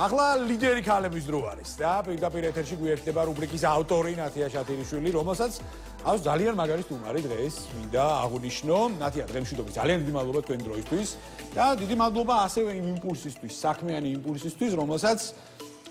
ახლა ლიდერი ქალების დრო არის და პირდაპირ ეთერში გვიერთდება რუბრიკის ავტორი ნათია შათირიშვილი, რომელსაც აქვს ძალიან მაგარი სტუმარი დღეს, მინდა აღვნიშნო. ნათია, დღემშვიდობით ძალიან დიდი მადლობა თქვენი დროისთვის და დიდი მადლობა ასევე იმ იმპულსისთვის, საქმიანი იმპულსისთვის, რომელსაც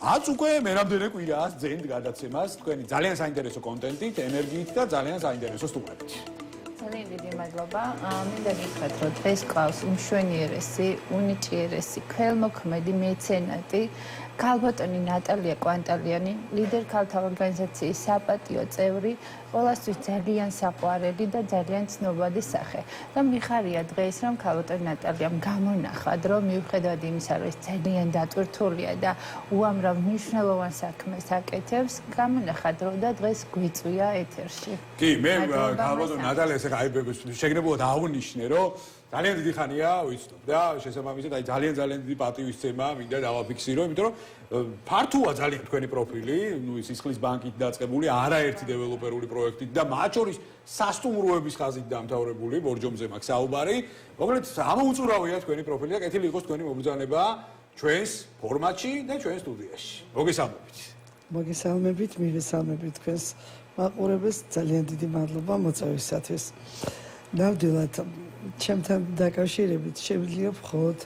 აც უკვე მერამდენე კვირაა ძენთ გადაცემას თქვენი ძალიან საინტერესო კონტენტით, ენერგიით და ძალიან საინტერესო სტუმრებით. ძალიან დიდი მადლობა. მინდა გითხრათ, რომ დღეს ყავს უმშვენიერესი, უნიჭიერესი, ქველმოქმედი მეცენატი, ქალბატონი ნატალია კვანტალიანი, ლიდერ ქალთა ორგანიზაციის საპატიო წევრი, ყველასთვის ძალიან საყვარელი და ძალიან ცნობადი სახე. და მიხარია დღეს, რომ ქალბატონი ნატალიამ გამონახად, რომ მიუხედავად იმისა, რომ ის ძალიან დატვირთულია და უამრავ მნიშვნელოვან საქმეს აკეთებს, გამონახად, რომ და დღეს გვიწვია ეთერში. კი, მე ქალბატონი ნატალიას შეგნებულად აღვნიშნე, რომ ძალიან დიდი ხანია ვიცნობ და შესაბამისად აი ძალიან დიდი პატივისცემა მინდა დავაფიქსირო, იმიტომ რომ ფართოა ძალიან თქვენი პროფილი, ნუ ის სისხლის ბანკით დაწყებული, არაერთი დეველოპერული პროექტით და მათ შორის სასტუმროების ხაზით დამთავრებული, ბორჯომზე მაქვს საუბარი. მოკლედ ამოუწურავია თქვენი პროფილი და კეთილი იყოს თქვენი მობრძანება ჩვენს ფორმატში და ჩვენს სტუდიაში. მოგესალმებით. მოგესალმებით, მივესალმებით თქვენს მაყურებელს, ძალიან დიდი მადლობა მოწვევისათვის. ნამდვილად ჩემთან დაკავშირებით შეგვიძლია მხოლოდ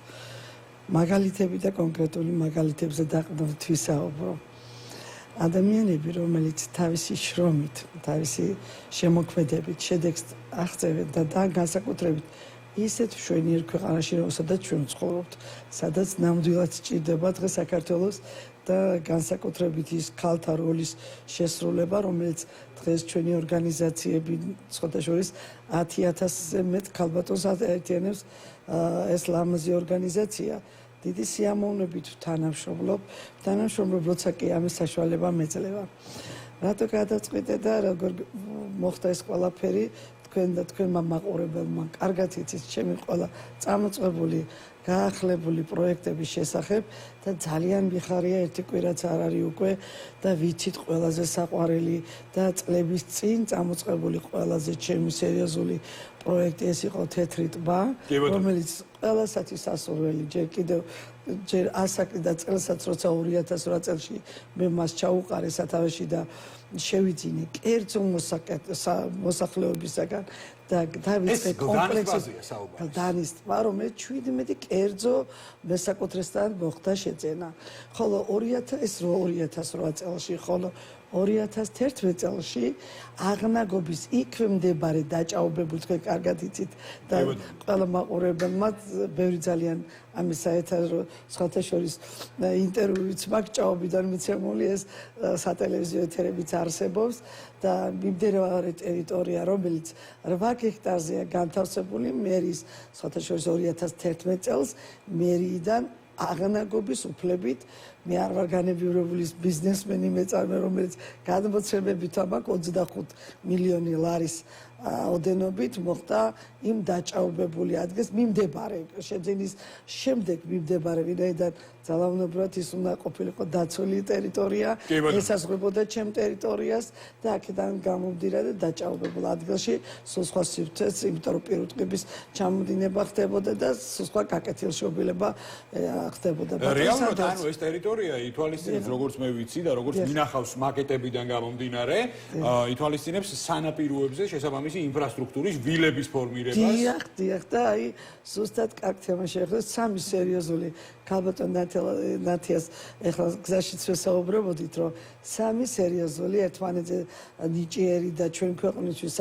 მაგალითები და კონკრეტული მაგალითებზე დაყრდნობით ვისაუბრო. ადამიანები, რომელიც თავისი შრომით, თავისი შემოქმედებით შედეგს აღწევენ და განსაკუთრებით ისეთ მშვენიერ ქვეყანაში, რომელსაც ჩვენ ვცხოვრობთ, სადაც ნამდვილად სჭირდება დღეს საქართველოს და განსაკუთრებით ის ქალთა როლის შესრულება, რომელიც დღეს ჩვენი ორგანიზაციები ცოტა შორის 10,000-ზე მეტ ქალბატონს აერთიანებს ეს ლამაზი ორგანიზაცია. დიდი სიამოვნებით ვთანამშრომლობ, როცა კი ამის საშუალება მეძლევა. რატო გადაწყვიტე და როგორ მოხდა ეს ყველაფერი? თქვენ და თქვენმა მაყურებელმა კარგად იცით ჩემი ყველა წამოწყებული გაახლებული პროექტების შესახებ და ძალიან მიხარია ერთი კვირაც არ არის უკვე და ვიცით ყველაზე საყვარელი და წლების წინ წამოწყებული ყველაზე ჩემი სერიოზული პროექტი ეს იყო თეთრი ტბა, რომელიც ყველასათვის სასურველი ჯერ კიდევ ჯერ ასაკი და წელსაც როცა 2008 წელში მე მას ჩაუყარე სათავეში და შევიძინე კერძო მოსახლეობისაგან და დავიწყე კომპლექსი დანის ტბა, რომელიც 17 კერძო მესაკუთრესთან მოხდა შეძენა. ხოლო 2008 წელში, ხოლო 2011 წელში აღნაგობის იქვე მდებარე დაჭაობებულ თქვენ კარგად იცით და ყველა მაყურებელმა ბევრი ძალიან ამის საერთაშორისო სხვათა შორის ინტერვიუიც მაქვს ჭაობიდან მიცემული ეს სატელევიზიო ეთერებიც არსებობს და მიმდებარე ტერიტორია რომელიც 8 ჰექტარზეა განთავსებული მერის სხვათა შორის 2011 წელს მერიიდან აღნაგობის უფლებით მე არ ვარ განებივრებული ბიზნესმენი მეწარმე რომელიც გადმოცემებით მაქვს 25 მილიონი ლარის ოდენობით მოხდა იმ დაჭაობებული ადგილს მიმდებარე შეძენის შემდეგ მიმდებარე ვინაიდან ძალაუნებრივად ის უნდა ყოფილიყო დაცული ტერიტორია ესაზღვრებოდა ჩემ ტერიტორიას და აქედან გამომდინარე დაჭაობებულ ადგილში სულ სხვა სივრცეც იმიტომ რომ პირუტყების ჩამოდინება ხდებოდა და სულ სხვა გაკეთილშობილება ხდებოდა რეალურად ანუ ეს ტერიტორია ითვალისწინებს როგორც მე ვიცი და როგორც მინახავს მაკეტებიდან გამომდინარე ითვალისწინებს სანაპიროებზე შესაბამისი ინფრასტრუქტურის ვილების ფორმირებას. დიახ და აი ზუსტად კარგ თემას შეეხება სამი სერიოზული ქალბატონ ნათიას ეხლა გზაშიც ვესაუბრებოდით რომ სამი სერიოზული ერთმანეთზე ნიჭიერი და ჩვენ ქვეყნისთვის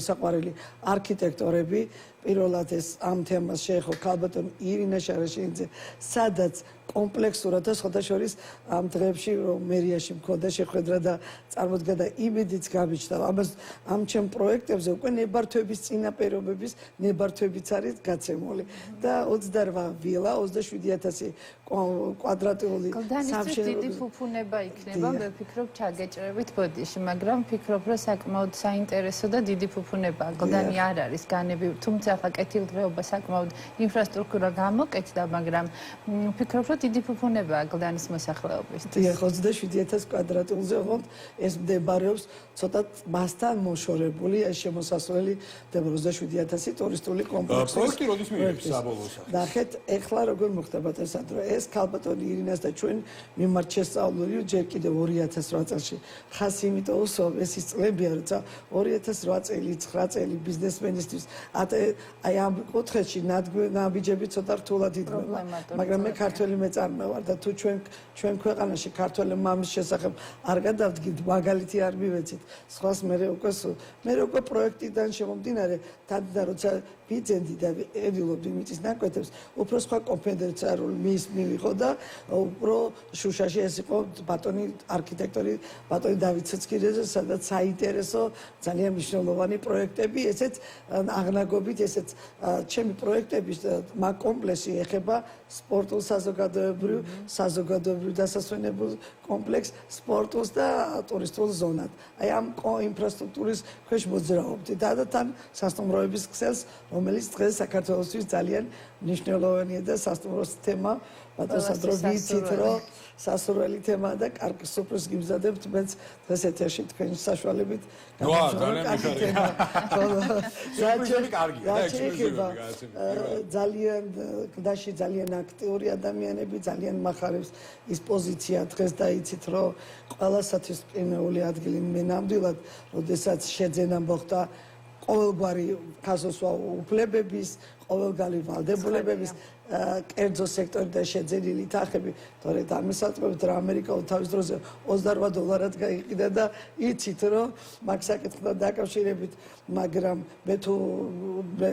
საყვარელი არქიტექტორები პირველად ეს ამ თემას შეეხო ქალბატონ ირინა შარაშინიძე სადაც კომპლექსურად და სხვათა შორის ამ დღეებში რომ მერიაში მქონდა შეხვედრა და წარმოდგა და იმედიც გამიჩნდა ამას ამ ჩემ პროექტებზე უკვე ნებართვების წინაპირობების ნებართვებიც არის გაცემული და 28 ვილა 27000 კვადრატული სამშენებლო დიდი ფუფუნება იქნება მე ვფიქრობ ჩაგეჭრებით ბოდიში მაგრამ ვფიქრობ რომ საკმაოდ საინტერესო და დიდი ფუფუნებაა გლდანი არ არის განები თუმცა ახლა კეთილდღეობა საკმაოდ ინფრასტრუქტურა გამოკეთდა, მაგრამ ვფიქრობ, რომ დიდი ფუფუნებაა გლდანის მოსახლეობისთვის. დიახ, 27,000 კვადრატულზე ოღონდ ეს მდებარეობს ცოტა მასთან მოშორებული, ეს შემოსასვლელი 27,000 ტურისტული კომპლექსი. პროექტი როდის მიიღებს საბოლოო სახეს? ნახეთ, ეხლა როგორ მოხდება տեսადრო, ეს ქალბატონი ირინას და ჩვენ მიმართ შესწავლილი ჯერ კიდევ 2008 წელში. ხას იმიტომ უსვამ, ეს ის წლებია, როცა 2008 წელი, 9 წელი ბიზნესმენისთვის აი ამ კუთხეში ნაბიჯები ცოტა რთულად იდგება. მაგრამ მე ქართველი მეწარმე ვარ და თუ ჩვენ ქვეყანაში ქართველი მამის შესახებ არ გადავდგით, მაგალითი არ მივეცით. სხვას მე უკვე პროექტიდან შემომდინარე, და როცა ვიძენდი და ედილობდი მიწის ნაკვეთებს, უფრო სხვა კონფედერაციული მივიღო და უფრო შუშაში ეს იყო ბატონი არქიტექტორი ბატონი დავით ცეცხლიძე, სადაც საინტერესო ძალიან მნიშვნელოვანი პროექტები, ესეც აღნაგობით, ესეც ჩემი პროექტების მაგ კომპლექსი ეხება სპორტულ საზოგადოებრივ დასასვენებელ კომპლექსს, სპორტულს და ტურისტულ ზონად. აი ამ ინფრასტრუქტურის ქვეშ მოძრაობდი და თან სასტუმროების ქსელს, რომელიც დღეს საქართველოსთვის ძალიან მნიშვნელოვანია და სასტუმროს თემა, ბატონსადრო ვიცით, რომ სასურველი თემაა და კარგი სუფრს გიმზადებთ, მეც დღეს ეთერში თქვენი საშუალებით ძალიან გლდაში ძალიან აქტიური ადამიანები, ძალიან მახარებს ის პოზიცია დღეს და იცით, რომ ყველასათვის პრემიული ადგილი მე ნამდვილად, როდესაც შეძენა მოხდა ყოველგვარი ხაზოსვა უფლებების, ყოველგვარი ვალდებულებების კერძო სექტორი და შეძენილი თანხები, თორედ ამისაწყობთ, რომ ამერიკა თავის დროზე $28 გაიყიდა და იცით, რომ მაგ საკითხთან დაკავშირებით, მაგრამ მე თუ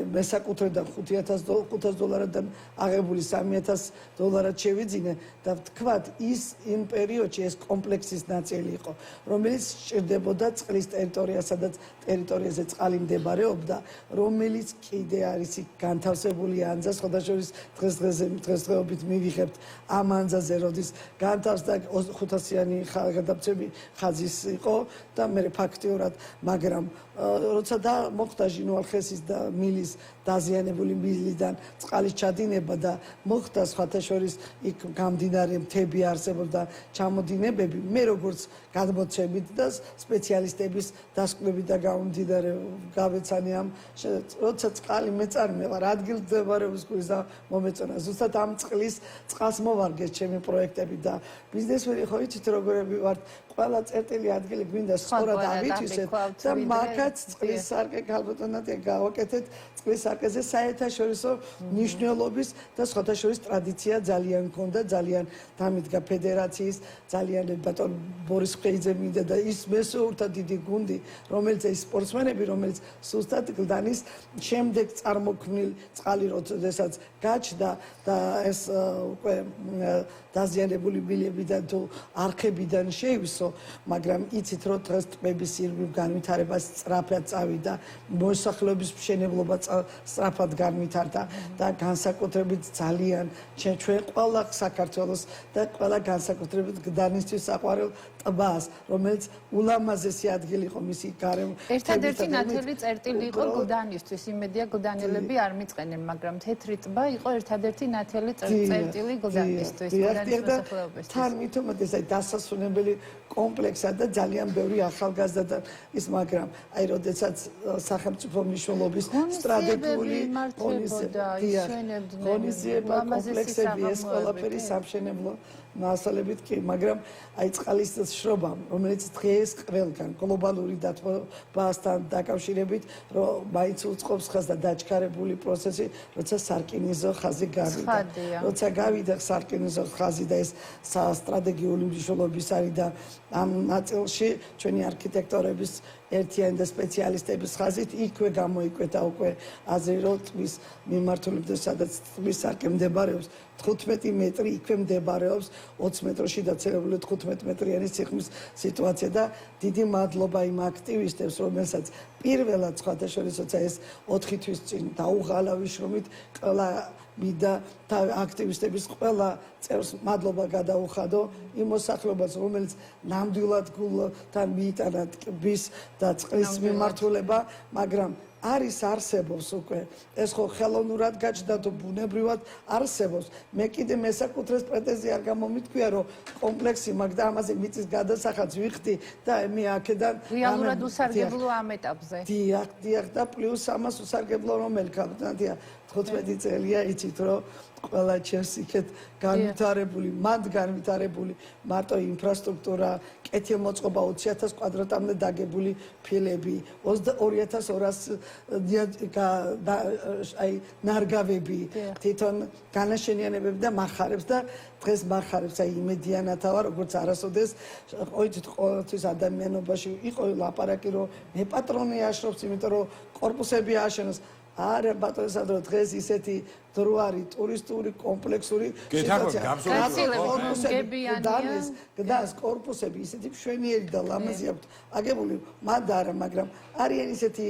მესაკუთრედან $5,000-დან აღებული $3,000 შევიძინე და ვთქვათ, ის იმ პერიოდში ეს კომპლექსის ნაწილი იყო, რომელიც სჭირდებოდა წყლის ტერიტორია, სადაც ტერიტორიაზე წყალი მდებარეობდა, რომელიც კიდე არის განთავსებული ანძა, სხვადასხვა დღესდღეობით მივიღებთ ამ ანძაზე, როდის განთავსდა 500-იანი გადამცემი ხაზის იყო და მე ფაქტიურად, მაგრამ როცა მოხდა ჟინვალხესის და მილის დაზიანებული მილიდან წყალის ჩადინება და მოხდა სხვათა შორის იქ გამდინარე მთები არსებობდა ჩამოდინებები, მე როგორც გადმოცემით და სპეციალისტების დასკვნები და გამომდინარე გავეცანი ამ როცა წყალი მეწარმე ვარ, ადგილ მდებარეობს გულს და მომეწონა ზუსტად ამ წყალს მოვარგეს ჩემი პროექტები და ბიზნესმენი ხო იცით როგორები ვართ, ყველა წერტილი ადგილი გვინდა სწორად ავითვისეთ და მაგაც წყლის სარკე ქალბატონად გავაკეთეთ წყლის სარკეზე საერთაშორისო მნიშვნელობის და სხვათა შორის ტრადიცია ძალიან მქონდა, ძალიან დამიდგა ფედერაციის, ძალიან ბატონ ბორის ხეიძე მინდა და ის მესოურთა დიდი გუნდი, რომელიც ეს სპორტსმენები, რომელიც სუსტად გლდანის შემდეგ წარმოქმნილ წყალი როდესაც გაჩნდა და ეს უკვე დაზიანებული მილებიდან თუ არხებიდან შეივსო, მაგრამ იცით, რომ დღეს ტბების ირგვლივ განვითარებას სწრაფად წავიდა, მოსახლეობის მშენებლობა სწრაფად განვითარდა და განსაკუთრებით ძალიან ჩვენ ყველა საქართველოს და ყველა განსაკუთრებით გლდანისთვის საყვარელ ტბას, რომელიც ულამაზესი ადგილი იყო მისი გარემო. ერთადერთი ნათელი წერტილი იყო გლდანისთვის, იმედია გლდანელები არ მიწყენენ, მაგრამ თეთრი ტბა იყო ერთადერთი ნათელი წერტილი გლდანისთვის. თან მithumet ეს დასასვენებელი კომპლექსა და ძალიან ბევრი ახალგაზრდა და ის, მაგრამ აი როდესაც სახელმწიფო მნიშვნელობის სტრატეგიული ღონისძიება კომპლექსები ეს ყველაფერი სამშენებლო მასალებით კი, მაგრამ აი წყალის შრობა, რომელიც დღეს ყველგან გლობალური დათბობასთან დაკავშირებით, რომ მაინც უწყობს ხაზს და დაჩქარებული პროცესი, როცა სარკინიზო ხაზი გავიდა. როცა გავიდა სარკინიზო ხაზი და ეს სტრატეგიული მნიშვნელობის არის და ამ ნაწილში ჩვენი არქიტექტორების ერთიანი და სპეციალისტების ხაზით იქვე გამოიკვეთა უკვე აზრი, რომ ტბის მიმართულებით, სადაც ტბის სარკე მდებარეობს 15 მეტრი, იქვე მდებარეობს 20 მეტრში დაცელებული 15 მეტრიანი სიღრმის სიტუაცია და დიდი მადლობა იმ აქტივისტებს, რომელსაც პირველად სხვათა შორის, როცა ეს 4 თვის წინ დაუღალა ვიშრომით, ყველა მიდა და აქტივისტების ყველა წევრს მადლობა გადაუხადო იმ მოსახლეობას, რომელიც ნამდვილად გულთან მიიტანა ტბის და წყლის მიმართულება, მაგრამ არის არსებობს უკვე ეს ხო ხელოვნურად გაჩნდა თუ ბუნებრივად არსებობს მე კიდე მესაკუთრეს პრეტენზია არ გამომითქვია რომ კომპლექსი მაგ და ამაზე მიწის გადასახადს ვიხდი და მე აქედან რეალურად უსარგებლო ამ ეტაპზე დიახ და პლუს ამას უსარგებლო რომელი კაპიტანია 15 წელია იცით რომ ყველა ჩემს იქეთ განვითარებული მანდ განვითარებული მარტო ინფრასტრუქტურა კეთილმოწყობა 20000 კვადრატამდე დაგებული ფილები 22200 აი ნარგავები თვითონ განაშენიანებები და מחარებს და დღეს מחარებს აი იმედიანათა ვარ როგორც არასოდეს ყოით ყოველთვის ადამიანობაში იყო ლაპარაკი რომ მე პატრონი აშრობს იმიტომ რომ კორპუსები აშენოს არა ბატონო სადრო დღეს ისეთი დრო არის ტურისტული კომპლექსური გდანს კორპუსები ისეთი მშვენიერი და ლამაზი აქვთ აგებული მანდ არა მაგრამ არიან ისეთი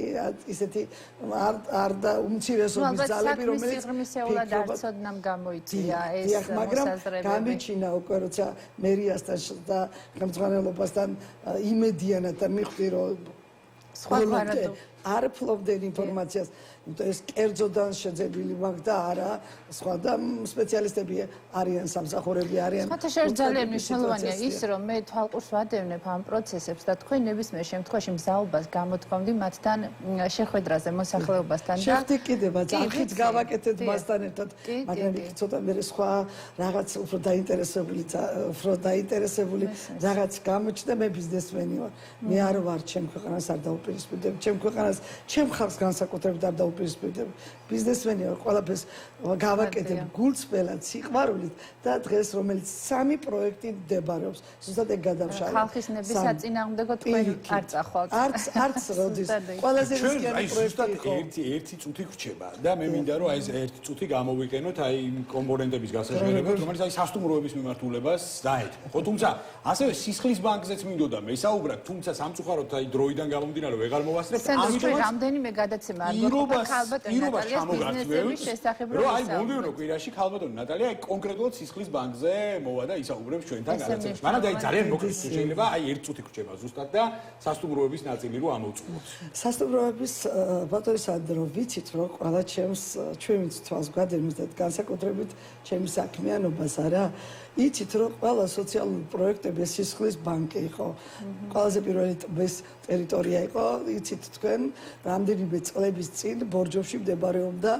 არ და უმცირესობის ძალები რომელიც სიღრმისეულად არ ცოდნამ გამოიწვია ეს მოსაზრებები გამიჩინა უკვე როცა მერიასთან და ხელმძღვანელობასთან იმედიანად და მიხვდი რომ არ ფლობდნენ ინფორმაციას იმიტომ ეს კერძოდან შეძენილი მაგ და არა სხვა და სპეციალისტები არიან სამსახურები არიან სხვათა შორის ძალიან მნიშვნელოვანია ის რომ მე თვალყურს ვადევნებ ამ პროცესებს და თქვენ ნებისმიერ შემთხვევაში მზაობას გამოთქვამდი მათთან შეხვედრაზე მოსახლეობასთან და შეხვდი კიდევ ახით გავაკეთეთ მასთან ერთად მაგრამ იქ ცოტა მე სხვა რაღაც უფრო დაინტერესებული რაღაც გამოჩნდა მე ბიზნესმენი ვარ მე არ ვარ ჩემ ქვეყანას არ დაუპირისპირდები ჩემ ქვეყანას ჩემ ხალხს განსაკუთრებით არ დაუპირისპირდები ბიზნესმენი ვარ ყველაფერს გავაკეთებ გულწრფელად სიყვარულით და დღეს რომელიც 3 პროექტი მდებარეობს ზუსტად ეგ გადავშალე ხალხის ნების საწინააღმდეგო თქვენ არ წახვალთ არც როდის ყველაზე რისკიანი პროექტი იყო ერთი წუთი ხრჩება და მე მინდა რომ აი ეს ერთი წუთი გამოვიყენოთ აი კომპონენტების გასაჟღერებლად რომელიც აი სასტუმროების მიმართულებას დაეთმო ხო თუმცა ასევე სისხლის ბანკზეც მინდოდა მესაუბრად თუმცა სამწუხაროდ აი დროიდან გამომდინარე ვეღარ მოვასწრებთ ამიტომ რამდენიმე გადაცემა არ გქონდა ხალბატონი ნატალიას ბიზნესების შესახებ რომ აი მომდევნო კვირაში ხალბატონი ნატალია აი კონკრეტულად სისხლის ბანკზე მოვა და ისაუბრებს ჩვენთან გადაცემაში მაგრამ და აი ძალიან მოკლედ შეიძლება აი ერთი წუთი ხრჩება ზუსტად და სასტუმროების ნაწილი რო ამოვწუოთ სასტუმროების ბატონო სანდრო ვიცით რომ ყველა ჩვენს თვალს გვადევნებს და განსაკუთრებით ჩემი საქმიანობას არა იცით რომ ყველა სოციალური პროექტები სისხლის ბანკი იყო ყველაზე პირველი ტბის ტერიტორია იყო იცით თქვენ რამდენიმე წლების წინ ბორჯომში მდებარეობდა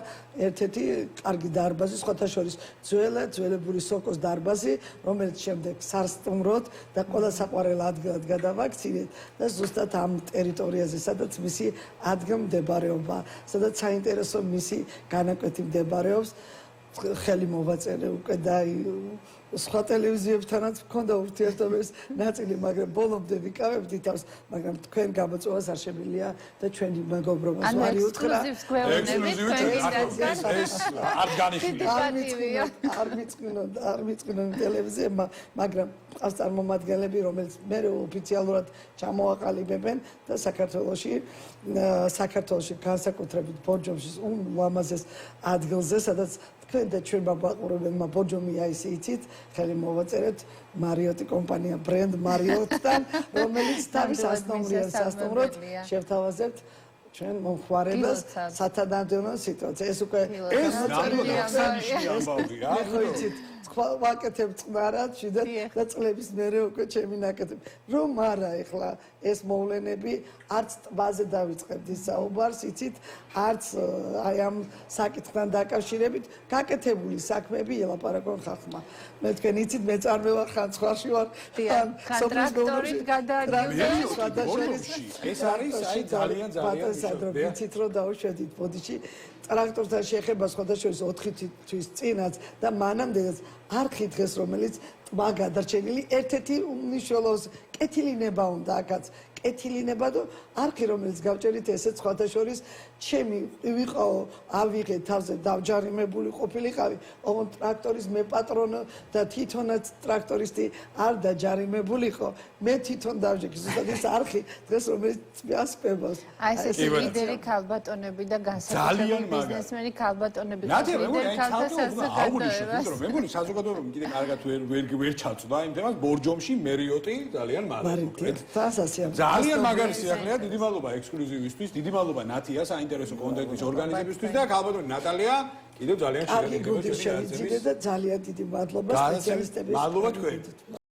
ერთ-ერთი კარგი დარბაზი სხვათა შორის ძველებული სოკოს დარბაზი რომელიც შემდეგ სასტუმროდ და ყველა საყვარელ ადგილად გადავაქცინეთ და ზუსტად ამ ტერიტორიაზე სადაც მისი ადგილი მდებარეობა სადაც საინტერესო მისი განაკვეთი მდებარეობს ხელი მოვაწერე უკვე და სხვა ტელევიზიებთანაც მქონდა ურთიერთობის ნაწილი, მაგრამ ბოლომდე ვიკავებდი თავს, მაგრამ თქვენ გამოწვევას არ შემიძლია და ჩვენი მეგობრობას ვარი უთხრა. არ მიწყნონ ტელევიზიებმა, მაგრამ ყავს წარმომადგენლები, რომელიც მე ოფიციალურად ჩამოაყალიბებენ და საქართველოში განსაკუთრებით ბორჯომში ულამაზეს ადგილზე, სადაც თქვენ და ჩვენმა მაყურებელმა ბორჯომია ისე იცით, ხელი მოვაწერეთ მარიოტი კომპანია ბრენდ მარიოტთან, რომელიც თავის სასტუმროდ შევთავაზებთ ჩვენ მომხმარებელს სათანადო სიტუაცია. ეს უკვე ეს ნამდვილად ამბავია. ვაკეთებ წყნარად შიდა და წლების მერე უკვე ჩემი ნაკეთები. რომ არა ეხლა ეს მოვლენები არც ტბაზე დავიწყებთ ის საუბარს, იცით, არც აი ამ საკითხთან დაკავშირებით გაკეთებული საქმეები ელაპარაკონ ხალხმა. მე თქვენ იცით, მე წარმევარ ხან სხვაში ვარ, ხან ტრაქტორით გადააგდებს. ეს არის აი ძალიან ვიცით რომ დავუშვედით ბოდიში ტრაქტორთან შეხება სხვადასხვა 4 თვის წინაც და მანამდეც არხი დღეს რომელიც ტბა გადარჩენილი ერთ-ერთი უმნიშვნელოვანესი კეთილინება უნდა აქაც კეთილინება და არხი რომელიც გავჭერით ესეც სხვადასხვა ჩემი ვიყავ ავიღე თავზე დავჯარიმებული ყოფილიყავი ოღონდ ტრაქტორის მე პატრონო და თვითონაც ტრაქტორისტი არ დაჯარიმებულიყო მე თვითონ დავჯექი ზუსტად ეს არხი დღეს რომელიც წასპებას აი ეს ლიდერი ქალბატონები და განსაკუთრებული ბიზნესმენი ქალბატონები ხალხს ლიდერ ქალთა საზოგადოება მე მგონი საზოგადოება კიდე კარგად ვერ ვერ ჩაწვდა იმ თემას ბორჯომში მერიოტი ძალიან მარიტი დასასია ძალიან მაგარი სიახლეა დიდი მადლობა ექსკლუზივისთვის დიდი მადლობა ნათია საინტერესო კონტენტის ორგანიზებისთვის და ქალბატონი ნატალია კიდევ ძალიან კარგი გუნდი შევიძინე და ძალიან დიდი მადლობა სპეციალისტების მადლობა თქვენ